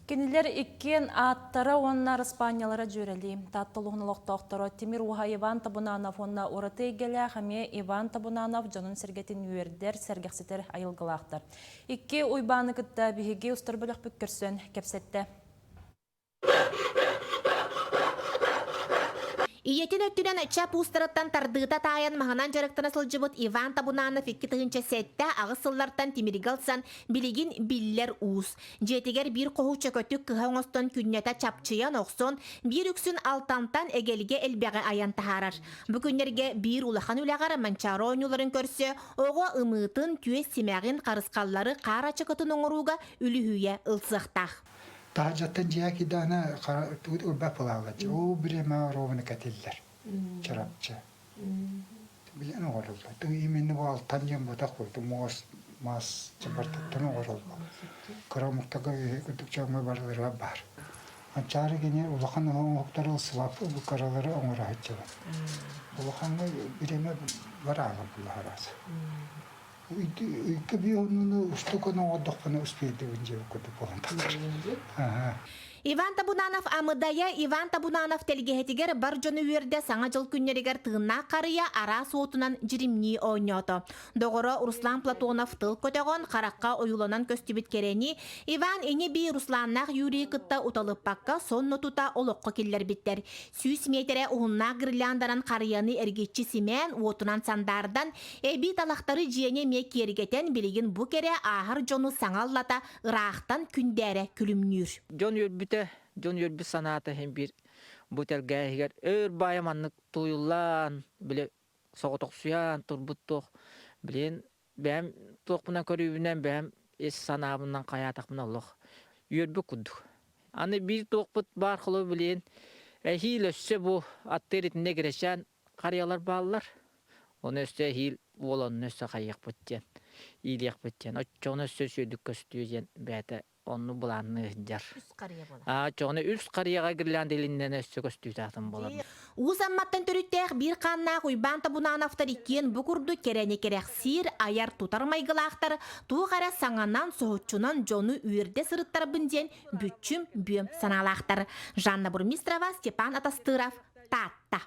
Кенилер иккен аттара оннар Испаниялара жүрели. Таттылығынылық тоқтыры Тимир Уха Иван Табунанов онна ораты егелі хаме Иван Табунанов жонын сергетін үйердер сәргексетер айылғылақтыр. Икке уйбаны күтті бігеге ұстыр бөлік бүккірсен кепсетті. Иетин өттүнен чап устараттан тардыта таян маханан жарыктана сылжыбыт Иван Табунанов икки тыгынча сетте агысыллартан тимиригалсан билигин биллер уус. Жетигер бир кохуча көтүк кыхаңостон күннета чапчыян оксон бир үксүн алтантан эгелге элбеге аян тахарар. Бүкүннерге бир улахан үлягар манчаронюларын көрсө, ого ымытын түе симягин карыскаллары карачы көтүн оңоруга үлүхүйе ылсыктах. Тажаттан жияки дана бапылағач. О бірема ровны кәтелдер. Чарапчы. Білен оғырылды. Имені бұл танден бұта қойды. Мас чабартаттан оғырылды. Қырамықтағы күдік жағмай барларға бар. Анчары кене ұлақан оңықтары ұсылапы бұл қаралары оңыра айтчылы. Ұлақанға бірема бар ағым бұл арасы. Үйкі бейонуны ұштықыны оғдықпыны ұспейді өнже өкіді болын тақыр. Иван Табунанов амыдая Иван Табунанов телгехетигер бар жону үйерде саңа жыл күннерігер тығына қарыя ара соотунан жиримни ойнёто. Доғыры Руслан Платонов тыл көтеғон қараққа ойуланан көстібіт керені Иван ені бей Русланнақ юрий кытта уталып баққа сонны тута олыққы келлер биттер. Сүйс метере уғынна гірляндаран қарияны әргетчі симен уотунан сандардан әбі талақтары жиене мек ергетен білігін бұ кере ағыр жону саңаллата ырақтан күндері күлімнүр. Жон йөрбі санаты hem bir butelgähiger ör bayamanlık tuyullan bile soğutuk suyan turbuttuk bilen ben toqbuna körübünden ben es sanabından qayatakmın Allah yörbi kudduk. Ani bir toqbut barqılı bilen hil össe bu atteritine gireşen qariyalar bağlılar. Onu össe hil olan össe qayak bitken. İliyak bitken. O çoğun össe söydük köstüyen bäte onu bulanı jar. Üst qarıya bola. Çoğunu üst qarıyaga girilen dilinden össe köstüyatın bolar. Uzammattan törüttəq bir qanna Ivan Табунановтар икен бүкүрдү керени керек сир аяр тутармайгылақтар туғара саңанан соғытчунан жону үйерде сырыттар бүнден бүтчүм бүйім саналақтар. Жанна Бурмистрова, Степан Атастыров, Татта.